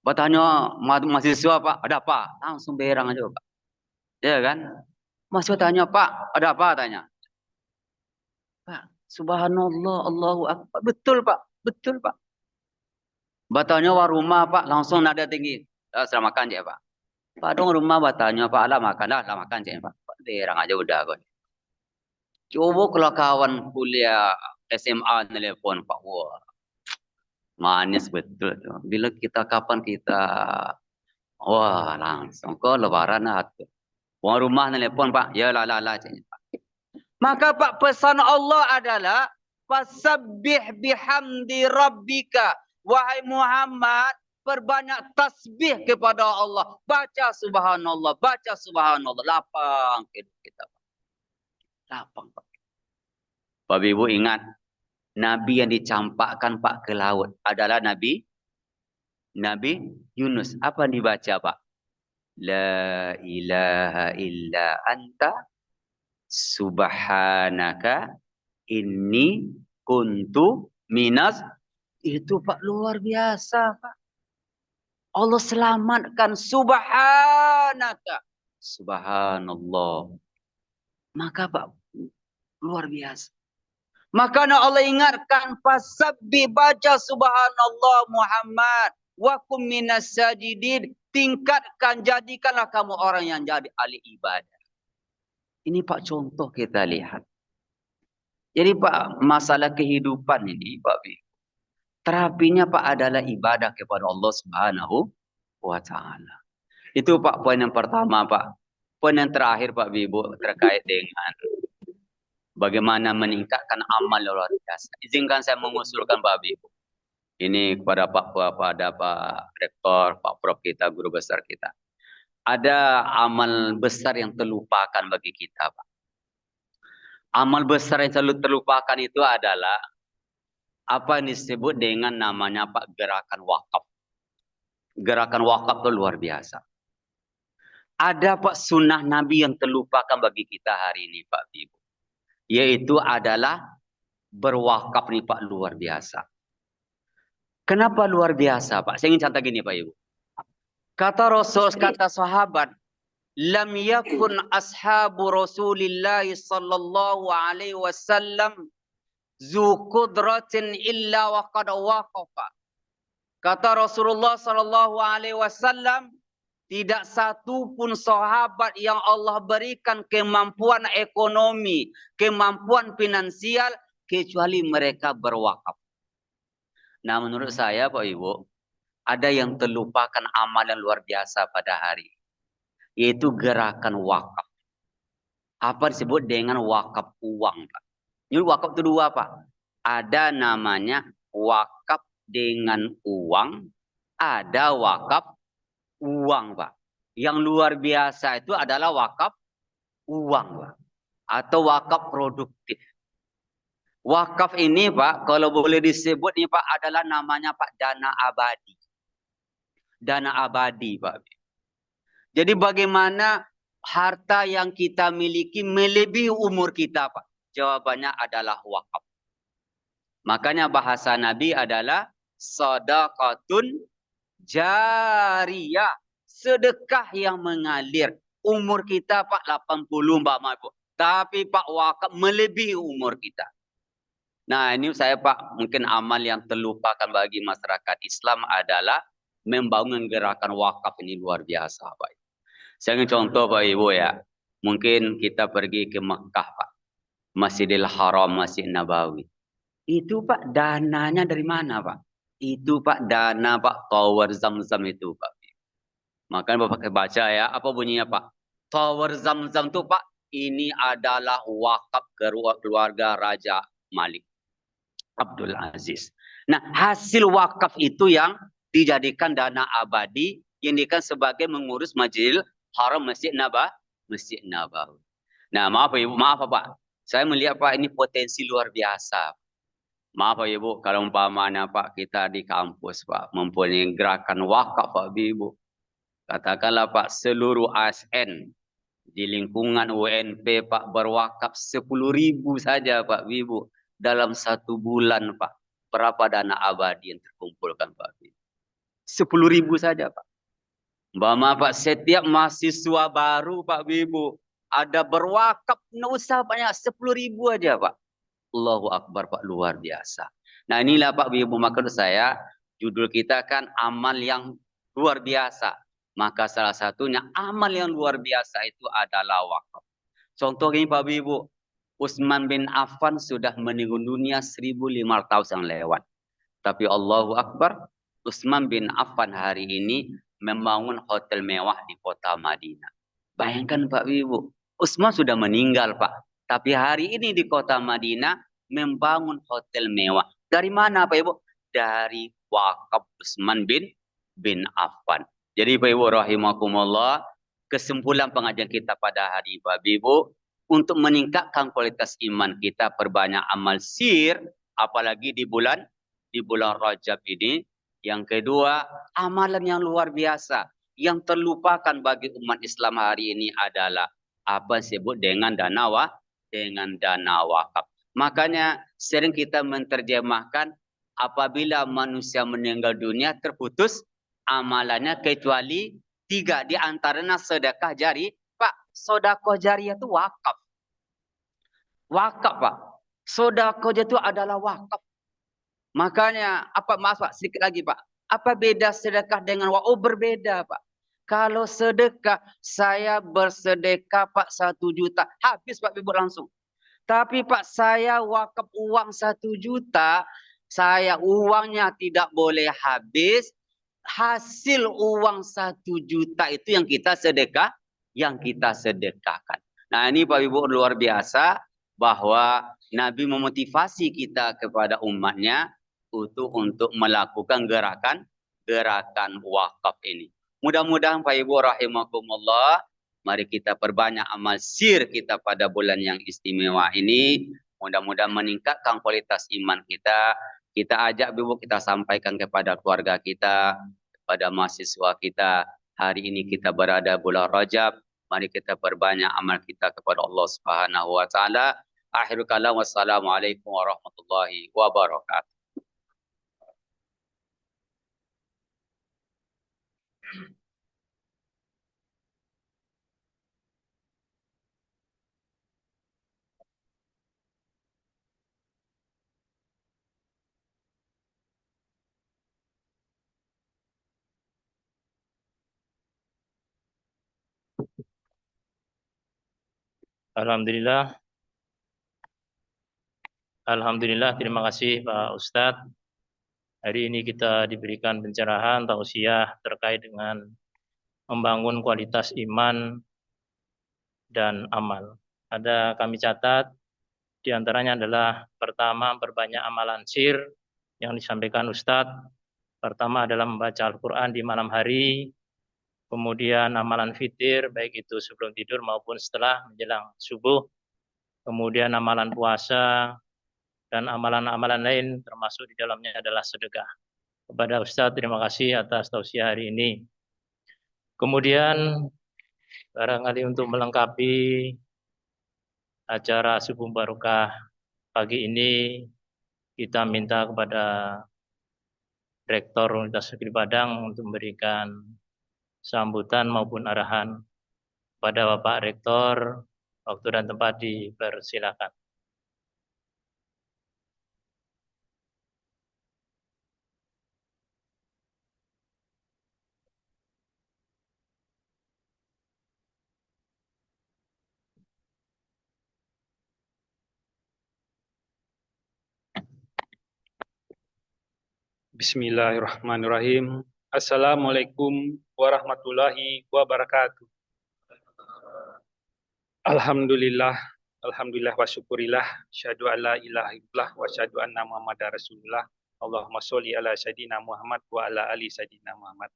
Bertanya mahasiswa Pak, ada apa? Langsung berang aja Pak. Ya kan? Mahasiswa tanya Pak, ada apa? Tanya. Pak, subhanallah, Allahu Akbar. Betul Pak, betul Pak. Bertanya warumah Pak, langsung nada tinggi. Selamat makan ya Pak. Pak dong rumah bertanya Pak, lah makan lah, lah makan ya Pak. Berang aja udah kok. Coba kalau kawan kuliah SMA telepon Pak, wah manis betul. Bila kapan kita wah, langsung ke lebaran atau orang rumah telepon Pak, ya lah. Maka Pak pesan Allah adalah fasabbih bihamdi rabbika. Wahai Muhammad, perbanyak tasbih kepada Allah. Baca subhanallah, baca subhanallah. Lapang hidup kita Pak. Lapang Pak. Bapak Ibu ingat, Nabi yang dicampakkan Pak ke laut adalah Nabi Yunus. Apa yang dibaca Pak? La ilaha illa anta subhanaka inni kuntu minas. Itu Pak luar biasa Pak. Allah selamatkan subhanaka. Subhanallah. Maka Pak luar biasa. Maka Allah ingatkan fasabbi baca subhanallah Muhammad wa kum minas sajidin. Tingkatkan, jadikanlah kamu orang yang jadi ahli ibadah. Ini Pak contoh kita lihat. Jadi Pak masalah kehidupan ini Pak B, terapinya Pak adalah ibadah kepada Allah Subhanahu wa Ta'ala. Itu Pak poin yang pertama Pak. Poin yang terakhir Pak Ibu terkait dengan bagaimana meningkatkan amal luar biasa. Izinkan saya mengusulkan Pak Ibu. Ini kepada Pak Rektor, Pak Prof kita, guru besar kita. Ada amal besar yang terlupakan bagi kita, Pak. Amal besar yang selalu terlupakan itu adalah apa yang disebut dengan namanya Pak gerakan wakaf. Gerakan wakaf itu luar biasa. Ada Pak sunnah Nabi yang terlupakan bagi kita hari ini Pak Ibu. Yaitu adalah berwakaf nih Pak, luar biasa. Kenapa luar biasa Pak? Saya ingin contoh gini Pak Ibu. Kata Rasul, kata sahabat, lam yakun ashabu Rasulillah sallallahu alaihi wasallam zu qudratin illa wa qad waqafa. Kata Rasulullah sallallahu alaihi wasallam, tidak satu pun sahabat yang Allah berikan kemampuan ekonomi, kemampuan finansial kecuali mereka berwakaf. Nah, menurut saya Pak Ibu, ada yang terlupakan amal yang luar biasa pada hari, yaitu gerakan wakaf. Apa disebut dengan wakaf uang, Pak? Ini wakaf itu dua, Pak. Ada namanya wakaf dengan uang, ada wakaf uang, Pak. Yang luar biasa itu adalah wakaf uang, Pak. Atau wakaf produktif. Wakaf ini, Pak, kalau boleh disebut ini, Pak, adalah namanya Pak dana abadi. Dana abadi, Pak. Jadi bagaimana harta yang kita miliki melebihi umur kita, Pak? Jawabannya adalah wakaf. Makanya bahasa Nabi adalah sedekatun jariyah. Sedekah yang mengalir. Umur kita, Pak, 80, Mbak Ibu. Tapi, Pak, wakaf melebihi umur kita. Nah, ini saya, Pak, mungkin amal yang terlupakan bagi masyarakat Islam adalah membangun gerakan wakaf ini luar biasa, Pak. Saya ingin contoh Pak Ibu ya. Mungkin kita pergi ke Mekah, Pak. Masjidil Haram, Masjid Nabawi. Itu, Pak, dananya dari mana, Pak? Itu, Pak, dana, Pak, tower Zam-Zam itu, Pak. Makanya Bapak baca ya, apa bunyinya, Pak? Tower Zam-Zam itu, Pak, ini adalah wakaf keluarga Raja Malik Abdul Aziz. Nah, hasil wakaf itu yang dijadikan dana abadi yang dijadikan sebagai mengurus Masjidil Haram, Masjid Nabawi. Nah, maaf Ibu, maaf Pak. Saya melihat Pak ini potensi luar biasa. Maaf Ibu, kalau umpamanya Pak kita di kampus Pak mempunyai gerakan wakaf Pak Ibu. Katakanlah Pak seluruh ASN di lingkungan UNP Pak berwakaf 10.000 saja Pak Ibu. Dalam 1 bulan Pak, berapa dana abadi yang terkumpulkan Pak? 10.000 saja Pak. Mbak Pak, setiap mahasiswa baru Pak Ibu ada berwakaf, nggak usah banyak, 10.000 aja Pak. Allahu Akbar Pak, luar biasa. Nah inilah Pak Ibu, maksud saya judul kita kan amal yang luar biasa. Maka salah satunya amal yang luar biasa itu adalah wakaf. Contoh ini Pak Ibu, Utsman bin Affan sudah meninggal dunia 1.500 tahun lewat. Tapi Allahu Akbar, Utsman bin Affan hari ini membangun hotel mewah di kota Madinah. Bayangkan Pak Ibu, Utsman sudah meninggal Pak. Tapi hari ini di kota Madinah membangun hotel mewah. Dari mana Pak Ibu? Dari wakaf Utsman bin Affan. Jadi Pak Ibu rahimakumullah, kesimpulan pengajian kita pada hari ini Pak Ibu, untuk meningkatkan kualitas iman kita, perbanyak amal sir, apalagi di bulan Rajab ini. Yang kedua, amalan yang luar biasa yang terlupakan bagi umat Islam hari ini adalah apa disebut dengan dana wakaf. Makanya sering kita menerjemahkan apabila manusia meninggal dunia terputus amalannya kecuali 3, di antaranya sedekah jari. Pak, sedekah jari itu wakaf. Wakaf Pak. Sedekah itu adalah wakaf. Makanya apa maaf Pak, sedikit lagi Pak. Apa beda sedekah dengan wakaf? Oh, berbeda Pak. Kalau sedekah, saya bersedekah Pak 1 juta, habis Pak Ibu langsung. Tapi Pak, saya wakaf uang 1 juta, saya uangnya tidak boleh habis. Hasil uang 1 juta itu yang kita sedekahkan. Nah ini Pak Ibu luar biasa bahwa Nabi memotivasi kita kepada umatnya untuk melakukan gerakan wakaf ini. Mudah-mudahan Pak Ibu rahimakumullah, mari kita perbanyak amal sir kita pada bulan yang istimewa ini. Mudah-mudahan meningkatkan kualitas iman kita. Kita ajak Ibu, kita sampaikan kepada keluarga kita, kepada mahasiswa kita. Hari ini kita berada bulan Rajab. Mari kita perbanyak amal kita kepada Allah Subhanahu wa taala. Akhirul kalam, wassalamualaikum warahmatullahi wabarakatuh. Alhamdulillah. Alhamdulillah, terima kasih Pak Ustadz. Hari ini kita diberikan pencerahan tausiah terkait dengan membangun kualitas iman dan amal. Ada kami catat, diantaranya adalah pertama, perbanyak amalan sir yang disampaikan Ustadz. Pertama adalah membaca Al-Quran di malam hari, kemudian amalan fitir, baik itu sebelum tidur maupun setelah menjelang subuh, kemudian amalan puasa, dan amalan-amalan lain termasuk di dalamnya adalah sedekah. Kepada Ustadz, terima kasih atas tausiah hari ini. Kemudian barangkali untuk melengkapi acara subuh barokah pagi ini, kita minta kepada Rektor Universitas Negeri Padang untuk memberikan sambutan maupun arahan pada Bapak Rektor. Waktu dan tempat dipersilakan. Bismillahirrahmanirrahim. Assalamualaikum warahmatullahi wabarakatuh. Alhamdulillah, alhamdulillah wa syukurillah, syahadu alla ilaha illallah wa syahadu anna Muhammadar Rasulullah. Allahumma sholli ala sayyidina Muhammad wa ala ali sayyidina Muhammad.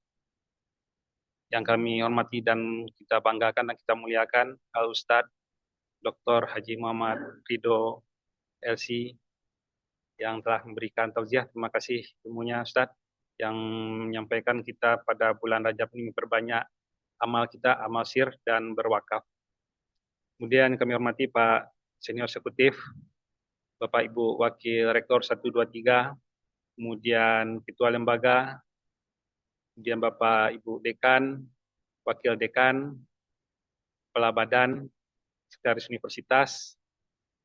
Yang kami hormati dan kita banggakan dan kita muliakan Al Ustadz Dr. Haji Muhammad Ridho LC yang telah memberikan tausiah. Terima kasih semuanya Ustadz yang menyampaikan kita pada bulan Rajab ini memperbanyak amal kita, amal sir dan berwakaf. Kemudian kami hormati Pak Senior Eksekutif, Bapak Ibu Wakil Rektor 123, kemudian Ketua Lembaga, kemudian Bapak Ibu Dekan, Wakil Dekan, Kepala Badan, Sekretaris Universitas,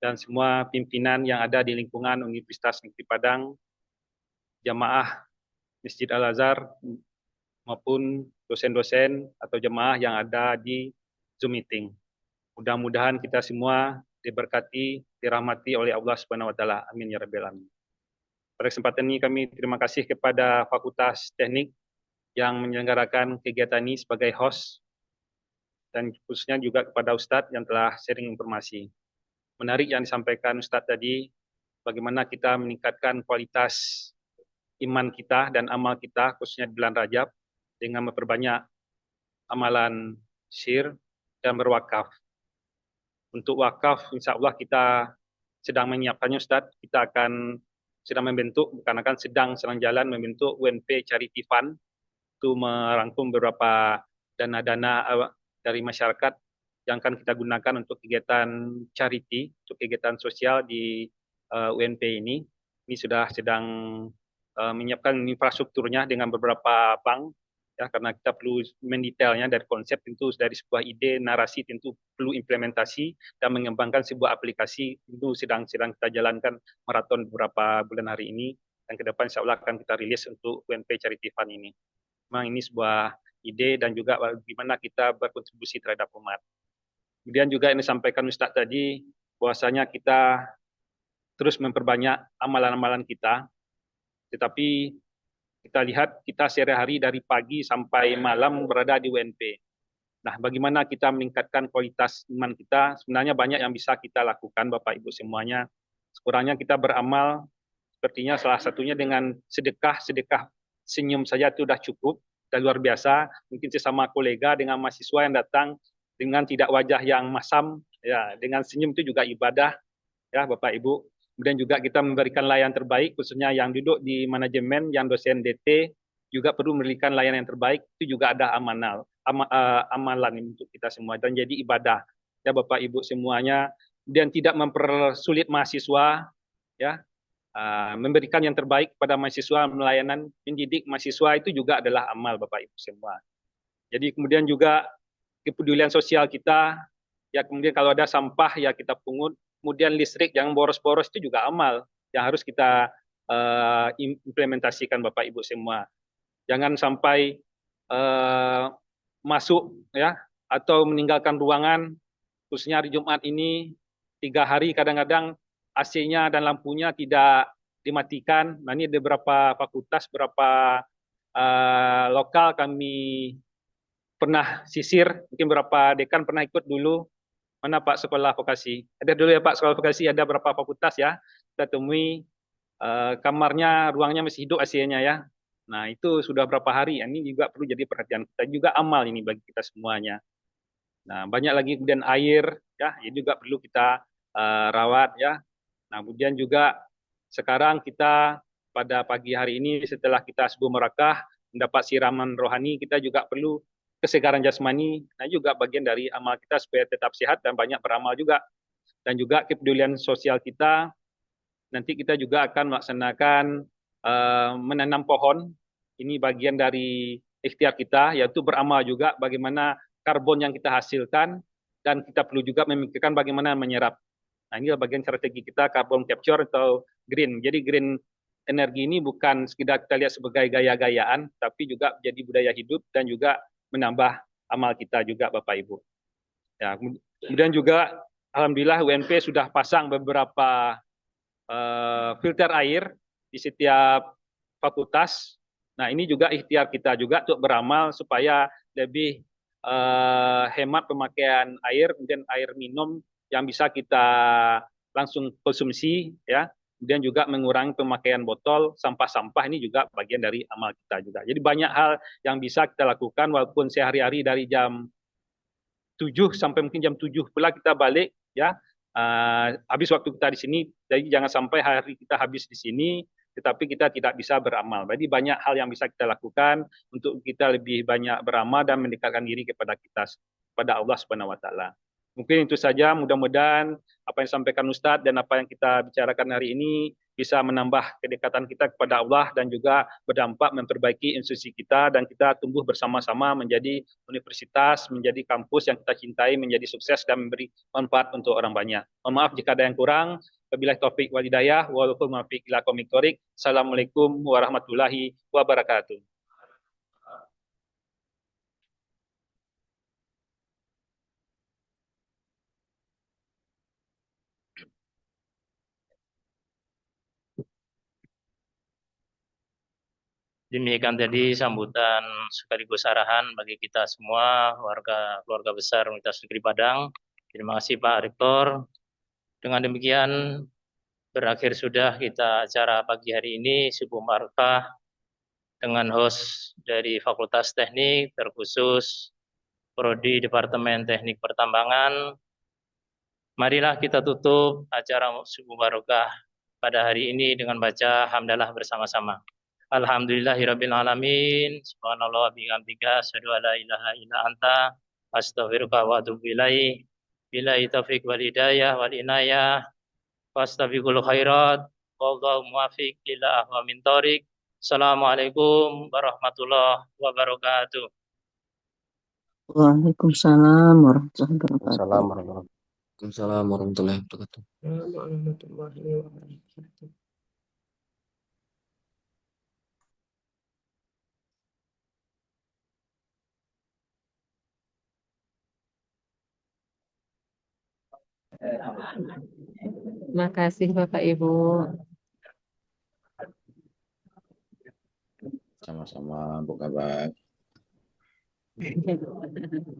dan semua pimpinan yang ada di lingkungan Universitas Negeri Padang, jamaah Masjid Al-Azhar, maupun dosen-dosen atau jemaah yang ada di Zoom meeting. Mudah-mudahan kita semua diberkati, dirahmati oleh Allah Subhanahu wa taala. Amin ya rabbal alamin. Pada kesempatan ini kami terima kasih kepada Fakultas Teknik yang menyelenggarakan kegiatan ini sebagai host, dan khususnya juga kepada Ustadz yang telah sharing informasi. Menarik yang disampaikan Ustadz tadi, bagaimana kita meningkatkan kualitas iman kita dan amal kita, khususnya di bulan Rajab, dengan memperbanyak amalan sir dan berwakaf. Untuk wakaf, insya Allah kita sedang menyiapkannya Ustadz. Kita akan sedang membentuk, bukan akan sedang jalan membentuk UNP Charity Fund, itu merangkum beberapa dana-dana dari masyarakat yang akan kita gunakan untuk kegiatan charity, untuk kegiatan sosial di UNP ini. Ini sudah sedang menyiapkan infrastrukturnya dengan beberapa bank, ya, karena kita perlu mendetailnya dari konsep, tentu dari sebuah ide, narasi, tentu perlu implementasi dan mengembangkan sebuah aplikasi, itu sedang kita jalankan maraton beberapa bulan hari ini, dan ke depan insya Allah akan kita rilis untuk UNP Charity Fund ini. Memang ini sebuah ide dan juga bagaimana kita berkontribusi terhadap umat. Kemudian juga yang disampaikan Ustadz tadi, bahwasanya kita terus memperbanyak amalan-amalan kita, tetapi kita lihat kita sehari-hari dari pagi sampai malam berada di UNP. Nah, bagaimana kita meningkatkan kualitas iman kita? Sebenarnya banyak yang bisa kita lakukan, Bapak Ibu semuanya. Sekurangnya kita beramal Sepertinya salah satunya dengan sedekah senyum saja itu sudah cukup, dan luar biasa. Mungkin sesama kolega dengan mahasiswa yang datang dengan tidak wajah yang masam, ya dengan senyum itu juga ibadah, ya Bapak Ibu. Kemudian juga kita memberikan layanan terbaik, khususnya yang duduk di manajemen, yang dosen DT juga perlu memberikan layanan yang terbaik. Itu juga ada amalan untuk kita semua dan jadi ibadah, ya Bapak Ibu semuanya. Dan tidak mempersulit mahasiswa, ya memberikan yang terbaik pada mahasiswa, melayanan mendidik mahasiswa itu juga adalah amal Bapak Ibu semua. Jadi kemudian juga kepedulian sosial kita, ya kemudian kalau ada sampah ya kita pungut, kemudian listrik jangan boros-boros itu juga amal yang harus kita implementasikan Bapak Ibu semua. Jangan sampai masuk ya atau meninggalkan ruangan, khususnya hari Jumat ini 3 hari kadang-kadang AC-nya dan lampunya tidak dimatikan. Nah ini ada beberapa fakultas, beberapa lokal kami pernah sisir, mungkin beberapa dekan pernah ikut dulu. Mana Pak sekolah vokasi? Ada dulu ya Pak sekolah vokasi, ada beberapa fakultas ya. Kita temui kamarnya, ruangnya masih hidup AC-nya ya. Nah itu sudah berapa hari, ini juga perlu jadi perhatian kita, juga amal ini bagi kita semuanya. Nah banyak lagi kemudian air, ya ini juga perlu kita rawat ya. Nah kemudian juga sekarang kita pada pagi hari ini setelah kita subuh merakah, mendapat siraman rohani, kita juga perlu kesegaran jasmani, nah juga bagian dari amal kita supaya tetap sehat dan banyak beramal juga. Dan juga kepedulian sosial kita, nanti kita juga akan melaksanakan menanam pohon, ini bagian dari ikhtiar kita, yaitu beramal juga bagaimana karbon yang kita hasilkan, dan kita perlu juga memikirkan bagaimana menyerap. Nah ini bagian strategi kita, carbon capture atau green. Jadi green energi ini bukan sekedar kita lihat sebagai gaya-gayaan, tapi juga jadi budaya hidup dan juga menambah amal kita juga Bapak Ibu. Ya, kemudian juga alhamdulillah UNP sudah pasang beberapa filter air di setiap fakultas. Nah ini juga ikhtiar kita juga untuk beramal supaya lebih hemat pemakaian air, kemudian air minum yang bisa kita langsung konsumsi, ya. Kemudian juga mengurangi pemakaian botol, sampah-sampah ini juga bagian dari amal kita juga. Jadi banyak hal yang bisa kita lakukan walaupun sehari-hari dari jam 7 sampai mungkin jam 7 pula kita balik, ya. Habis waktu kita di sini, jadi jangan sampai hari kita habis di sini, tetapi kita tidak bisa beramal. Jadi banyak hal yang bisa kita lakukan untuk kita lebih banyak beramal dan mendekatkan diri kepada Allah Subhanahu Wa Taala. Mungkin itu saja, mudah-mudahan apa yang disampaikan Ustadz dan apa yang kita bicarakan hari ini bisa menambah kedekatan kita kepada Allah dan juga berdampak memperbaiki institusi kita dan kita tumbuh bersama-sama menjadi universitas, menjadi kampus yang kita cintai, menjadi sukses dan memberi manfaat untuk orang banyak. Mohon maaf jika ada yang kurang. Wabillahi taufik wal hidayah, walaupun muwaffiq ila aqwamit thoriq. Assalamualaikum warahmatullahi wabarakatuh. Demikian tadi sambutan sekaligus arahan bagi kita semua, keluarga besar Universitas Negeri Padang. Terima kasih Pak Rektor. Dengan demikian berakhir sudah kita acara pagi hari ini, Subuh Barakah dengan host dari Fakultas Teknik, terkhusus Prodi Departemen Teknik Pertambangan. Marilah kita tutup acara Subuh Barakah pada hari ini dengan baca hamdalah bersama-sama. Alhamdulillahirabbil alamin. Subhanallah wa bihamdika asyhadu an la ilaha illa anta astaghfiruka wa atubu ilaik. Billahi taufiq wal hidayah wal inayah. Fastabiqul khairat. Wallahu muwaffiq ila aqwamit thoriq. Assalamualaikum warahmatullahi wabarakatuh. Waalaikumsalam warahmatullahi wabarakatuh. Waalaikumsalam warahmatullahi wabarakatuh. Warahmatullahi wabarakatuh. Terima kasih Bapak Ibu. Sama-sama, Bu Kabar.